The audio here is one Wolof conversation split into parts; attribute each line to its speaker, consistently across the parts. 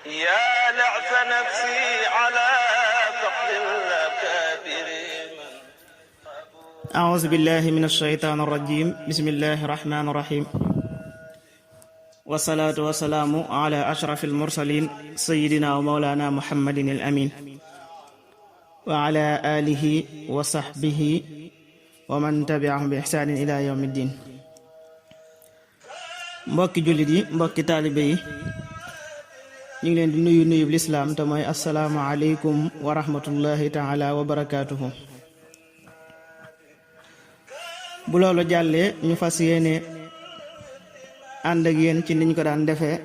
Speaker 1: يا لعث نفسي على فقد الأكابر.
Speaker 2: أعوذ بالله من الشيطان الرجيم. بسم الله الرحمن الرحيم. والصلاة والسلام على أشرف المرسلين سيدنا ومولانا محمد الأمين وعلى آله وصحبه ومن تبعهم بإحسان إلى يوم الدين. mbokki jullit yi, mbokki taalibe yi, ñu ngi leen di nuyu nuyub lislaam te mooy assalaamu aleykum wa rahmatullahi taala wa barakaatuhu. bu loolu jàllee ñu fas yéene ànd ak yéen ci niñ ko daan defee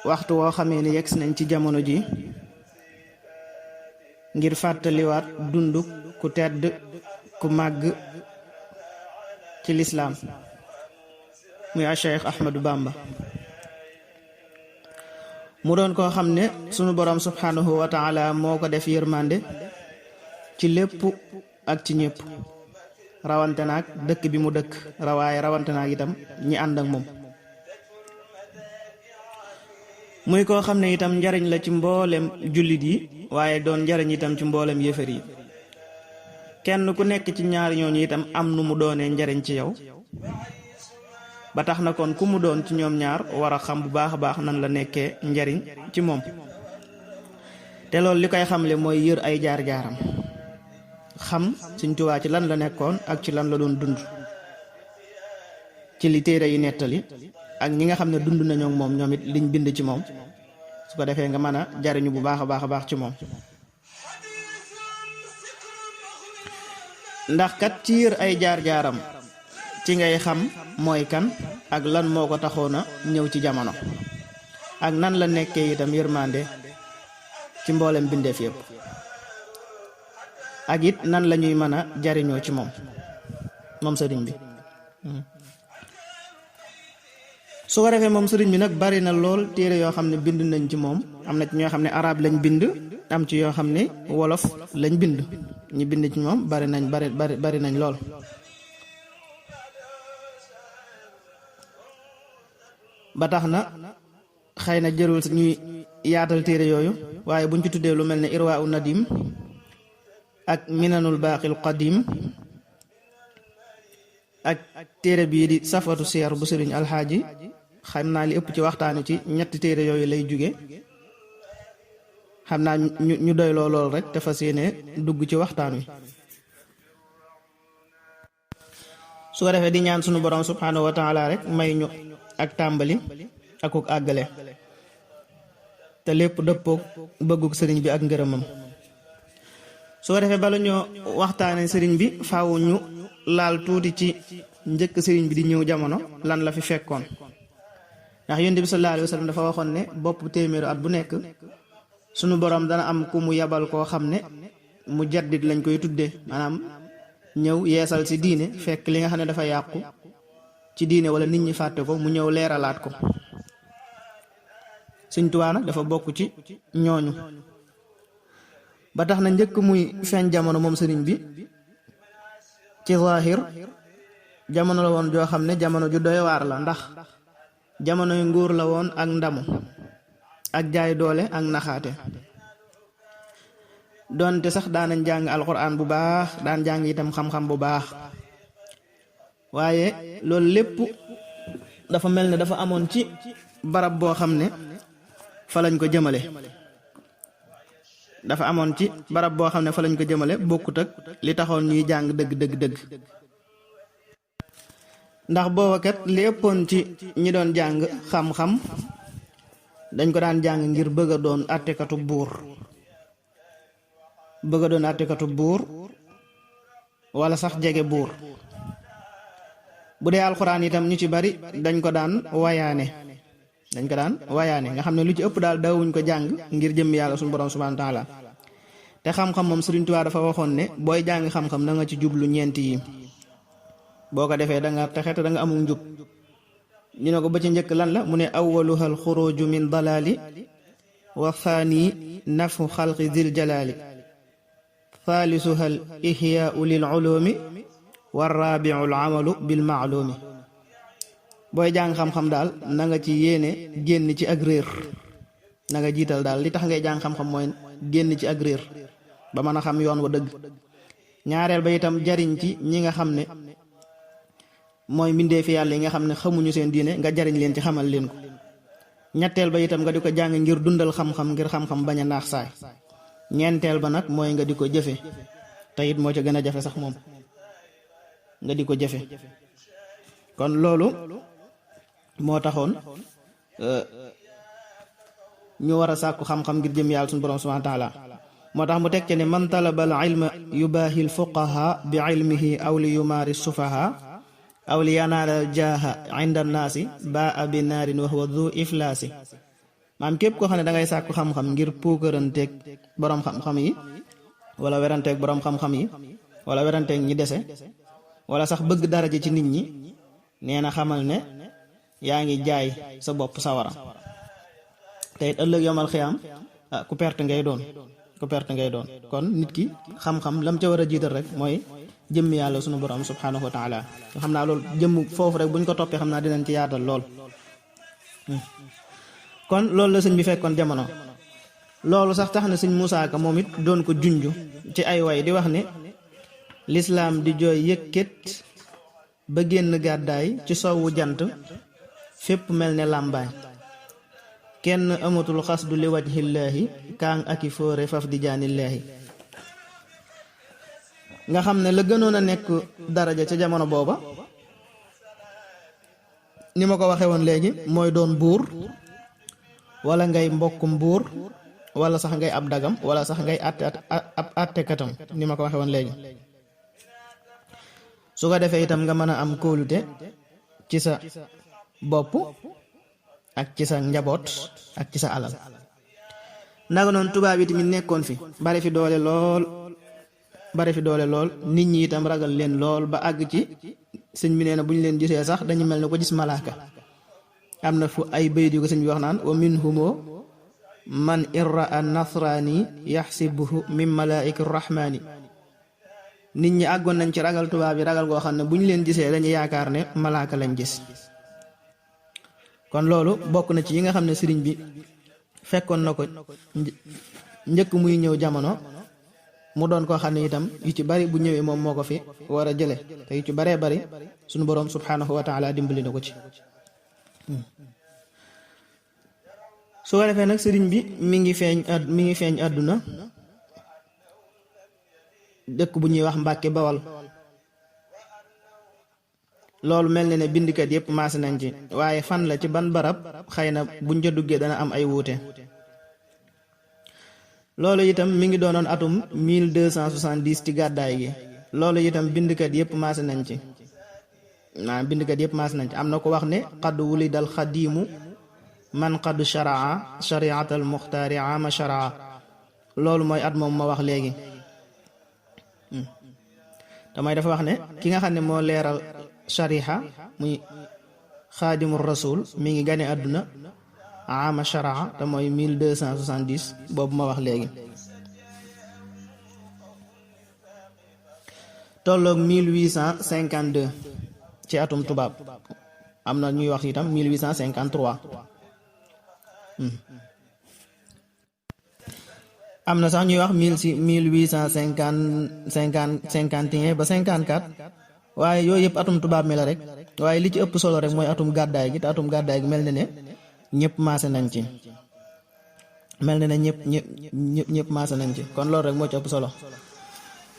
Speaker 2: waxtu woo xamee ni yegsi nañ ci jamono ji ngir fàttaliwaat dund ku tedd ku màgg ci lislaam muy Cheikh Ahmadou Bamba. mu doon koo xam ne sunu borom subhanahu wa taala moo ko def yërmande ci lépp ak ci ñépp, rawante naag dëkk bi mu dëkk, waaye rawante naag itam ñi ànd ak moom. muy koo xam ne itam njariñ la ci mboolem jullit yi, waaye doon njariñ itam ci mboolem yéefar yi. kenn ku nekk ci ñaar ñooñu itam am nu mu doonee njariñ ci yow, ba tax na kon ku mu doon ci ñoom ñaar war a xam bu baax a baax nan la nekkee njariñ ci moom. te loolu li koy xamle mooy yër ay jaar-jaaram, xam Sëñ Tuubaa ci lan la nekkoon ak ci lan la doon dund, ci li téere yi nettali ak ñi nga xam ne dund nañoo moom ñoom it liñ bind ci moom, su ko defee nga mën a jariñu bu baax a baax a baax ci moom. ndax kat ci yër ay jaar-jaaram ci ngay xam mooy kan ak lan moo ko taxoon a ñëw ci jamono, ak nan la nekkee itam yërmande ci mboolem bindeef yëpp, ak it nan la ñuy mën a jariñoo ci moom sëriñ bi. su ko defee moom sëriñ bi nag bari na lool téere yoo xam ne bind nañ ci moom. am na ci ñoo xam ne arab lañ bind, am ci yoo xam ne wolof lañ bind. ñi bind ci moom bari nañ lool. ba tax na xëy na jërul ñuy yaatal téere yooyu, waaye buñ ci tuddee lu mel ne irwa u nadim ak minanul baaqil qadim ak téere bii di safatu siyar bu sëriñ alxaaji, xam naa li ëpp ci waxtaani ci ñetti téere yooyu lay jóge. xam naa ñu doy lool rek te fas yéene dugg ci waxtaan wi. su ko defee di ñaan sunu borom subhanahu wa taala rek may ñu ak tàmbali akuk àggale, te lépp dëppook bëgguk sëriñ bi ak ngërëmam. su ko defee bala ñoo waxtaane sëriñ bi faaw ñu laal tuuti ci njëkk sëriñ bi di ñëw jamono lan la fi fekkoon. ndax yonent bi sallallahu alayhi wa sallam dafa waxoon ne bopp téeméeru at bu nekk sunu borom dana am ku mu yabal koo xam ne mu jaddit lañ koy tuddee, maanaam ñëw yeesal si diine, fekk li nga xam ne dafa yàqu ci diine wala nit ñi fàtte ko, mu ñëw leeralaat ko. Sëñ Tuubaa nag dafa bokk ci ñooñu. ba tax na njëkk muy feeñ jamono moom sëriñ bi ci zaahir jamono la woon joo xam ne jamono ju doy waar la, ndax jamonoy nguur la woon ak ndamu ak jaay doole ak naxaate. doonte sax daanañ jàng alxuraan bu baax, daan jàng itam xam-xam bu baax, waaye loolu lépp dafa mel ne dafa amoon ci barab boo xam ne fa lañ ko jëmale. dafa amoon ci barab boo xam ne fa lañ ko jëmale bokkut ak li taxoon ñuy jàng dëgg. ndax booba kat li ëppoon ci ñi doon jàng xam-xam dañ ko daan jàng ngir bëgg a doon àttekatu buur, wala sax jege buur. bu dee alxuraan itam ñu ci bari dañ ko daan wayaane nga xam ne lu ci ëpp daal daawuñ ko jàng ngir jëm yàlla suñu borom subhanahu wa taala. te xam-xam moom Sëriñ Tuubaa dafa waxoon ne booy jàng xam-xam da nga ci jublu ñeenti yi, boo ko defee da nga texe te da nga amul njub. ñu ne ko ba ci njëkk lan la, mu ne awwaluha al xuruju min dalaali wa thani nafu xalqi zil jalaali thaalisuha al ihyaau lil ulumi wa rabiu al amalu bil maalumi. booy jàng xam-xam daal na nga ci yéene génn ci ak réer, na nga jiital daal li tax ngay jàng xam-xam mooy génn ci ak réer ba mën a xam yoon wa dëgg. ñaareel ba itam jariñ ci ñi nga xam ne mooy mbindeefi yàlla yi nga xam ne xamuñu seen diine nga jariñ leen ci xamal leen ko. ñetteel ba itam nga di ko jàng ngir dundal xam-xam ngir xam-xam bañ a naax saay. ñeenteel ba nag mooy nga di ko jëfe te it moo ca gën a jafe sax moom nga di ko jëfe. kon loolu moo taxoon ñu war a sàkku xam-xam ngir jëm yàlla suñu borom subhanahu wa taala. moo tax mu teg ci ne man talaba al ilma yubaahi al fuqaha bi ilmihi aw li yumaari sufaha aw li yanaala al jaaha inda annaasi baa bi naarin wa huwa du iflaasi. maam képp koo xam ne da ngay sàkku xam-xam ngir puukaranteeg borom xam-xam yi wala weranteeg borom xam-xam yi wala weranteeg ñi dese wala sax bëgg daraja ci nit ñi, nee na xamal ne yaa ngi jaay sa bopp sawara te it ëllëg yomal xiyaam ku perte ngay doon kon nit ki xam-xam lam ca war a jiital rek mooy jëmm yàlla sunu borom subhanahu wa taala. xam naa loolu jëmm foofu rek buñ ko toppee xam naa dinañ ci yaatal lool. kon loolu la sëñ bi fekkoon jamono. loolu sax tax na sëñ Musaa Ka moom it doon ko junju ci ay way di wax ne lislaam di jooy yëkkat ba génn gàddaay ci sowwu jant fépp mel ne làmbaay kenn amatul xasdu li wajhillaahi kaang aki fóore faf di jaanillaahi. nga xam ne la gënoon a nekk daraja ca jamono booba ni ma ko waxee woon léegi mooy doon buur wala ngay mbokkum buur wala sax ngay ab dagam wala sax ngay ab attekatam ni ma ko waxee woon léegi. su ko defee itam nga mën a am kóolute ci sa bopp ak ci sa njaboot ak ci sa alal. naka noonu tubaab yi tamit nekkoon fi bari fi doole lool nit ñi itam ragal leen lool ba àgg ci sëñ bi nee na bu ñu leen gisee sax dañu mel ne ko gis malaaka. am na fu ay bayt yu ko sëñ bi wax naan wa minhumo man irra an nasraani yaxsibuhu min malaa'ika rahmaani. nit ñi àggoon nañ ci ragal tubaab yi ragal goo xam ne bu ñu leen gisee dañuy yaakaar ne malaaka lañ gis. kon loolu bokk na ci yi nga xam ne sëriñ bi fekkoon na ko njëkk muy ñëw jamono mu doon koo xam ne itam yu ci bari bu ñëwee moom moo ko fi war a jële te yu ci baree bari sunu boroom subhanahu wa taala dimbali na ko ci. su ko defee nag sëriñ bi mi ngi feeñ àdduna dëkk bu ñuy wax Mbàkke Bawal. loolu mel na ne bindikat yépp maase nañ ci waaye fan la ci ban barab xëy na buñ ca duggee dana am ay wuute. loolu itam mi ngi doonoon atum 1270 ci gàddaay gi. loolu itam bindikat yépp maase nañ ci am na ko wax ne qad wulidal xadiimu man qad sharaa shariatal muxtaari ama sharaa. loolu mooy at moom ma wax léegi. damay dafa wax ne ki nga xam ne moo leeral shariha muy xaadimul rasul mi ngi gane àdduna ama sharaa te mooy 1270 boobu ma wax léegi. tolloog 1852 ci atum tubaab. am na ñuy wax itam 1853. am na sax ñuy wax 1851 ba 54 waaye yooyu yëpp atum tubaab mi la rek waaye li ci ëpp solo rek mooy atum gàddaay gi te atum gàddaay gi mel na ne ñëpp maase nañ ci ñëpp maase nañ ci kon loolu rek moo ci ëpp solo.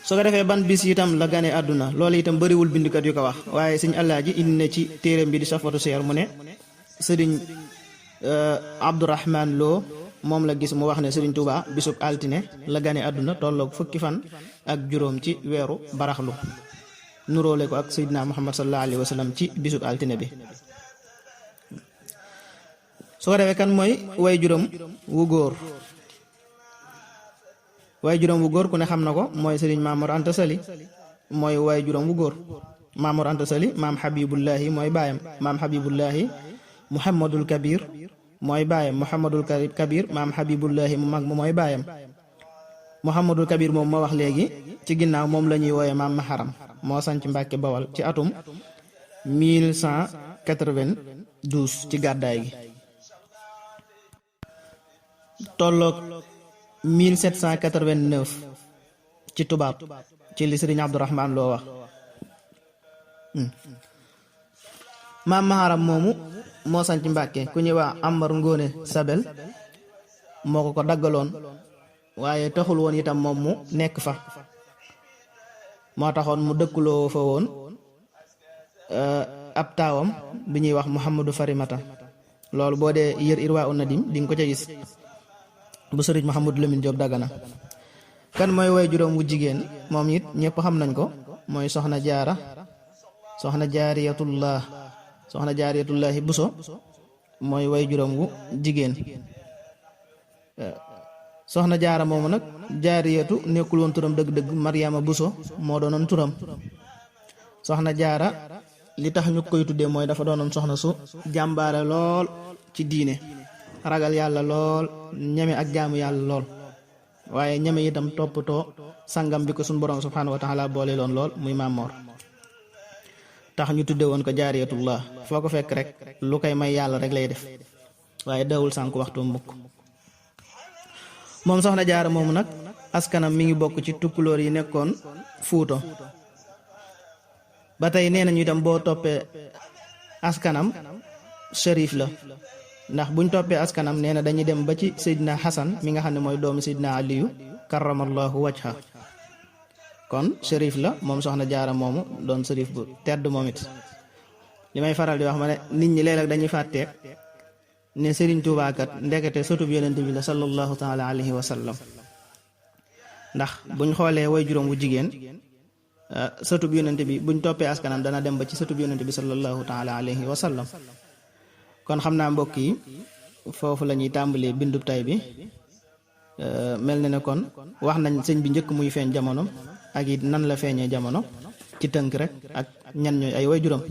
Speaker 2: su ko defee ban bis itam la gane àdduna loolu itam bëriwul bindikat yu ko wax waaye sëñ Alaaji indi na ci téereem bi di Safwatu Siyar mu ne sëriñ Abdourahman Lo moom la gis mu wax ne sëriñ Touba bisub altine la gane àdduna tolloog fukki fan ak juróom ci weeru baraxlu nuróole ko ak Seydina Muhammad sallallahu alayhi wa sallam ci bisub altine bi. su ko defee kan mooy way juróom wu góor ku ne xam na ko mooy sëriñ Maamor Anta Sali mooy way juróom wu góor. Maamor Anta Sali maam Habibullahi mooy baayam maam Habibullahi Muhammadul Kabir mooy baayam Muhammadul Kabir maam Habibullahi mu mag mooy baayam. Muhammadul Kabir moom ma wax léegi ci ginnaaw moom la ñuy wooye maam Maharam moo sanc Mbàkke Bawal ci atum 1192 ci gàddaay gi. tolloog 1789 ci tubaab ci li Sëriñ Abdourahman Lo wax. maam Maharam moomu moo sanc Mbàkke ku ñuy wax Amar Ngóone Sabel moo ko daggaloon waaye taxul woon itam moom mu nekk fa, moo taxoon mu dëkkuloo fa woon ab taawam bi ñuy wax Mouhamadou Farimata. loolu boo dee yër Irwa Nadim di nga ko ca gis bu sëriñ Mouhamadou Lamine Diop Dagana. kan mooy way juróom wu jigéen moom it ñëpp xam nañ ko, mooy soxna jaara, soxna jaariyatullahi Buso mooy way juróom wu jigéen. soxna jaara moomu nag jaariyatu nekkul woon turam dëgg-dëgg, Mariama Buso moo doonoon turam. soxna jaara li tax ñu koy tuddee mooy dafa doonoon soxna su jàmbaare lool ci diine, ragal yàlla lool, ñeme ak jaamu yàlla lool, waaye ñeme itam toppatoo sangam bi ko suñ borom subhanahu wa taala boole loon lool muy Mamor, tax ñu tuddee woon ko jaariyatullah. foo ko fekk rek lu koy may yàlla rek lay def, waaye dawul sànk waxtu mukk. moom soxna jaara moomu nag askanam mi ngi bokk ci tukkulóor yi nekkoon Fuuto. ba tey nee nañu itam boo toppee askanam shérif la, ndax buñ toppee askanam nee na dañuy dem ba ci Seydina Hasan mi nga xam ne mooy doomu Seydina Aliyu karamallahu wajha. kon shérif la moom soxna jaara moomu, doon shérif bu tedd moom it. li may faral di wax ma ne nit ñi léeg-léeg dañuy fàtte ne Serigne Touba kat ndekete sëtub yonent bi la sallallahu taala alayhi wa sallam, ndax buñ xoolee way juróom wu jigéen sëtub yonent bi buñ toppee askanam dana dem ba ci sëtub yonent bi sallallahu taala alayhi wa sallam. kon xam naa mbokk yi foofu la ñuy tàmbalee bindub tay bi. mel na ne kon wax nañ sëñ bi njëkk muy feeñ jamono ak it nan la feeñee jamono ci tënk rek ak ñan ñooy ay way juróom.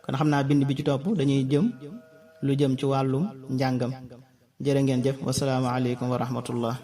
Speaker 2: kon xam naa bind bi ci topp dañuy lu jëm ci wàllum njàngam. jërë ngeen jëf, wassalaamu aleykum wa rahmatullah.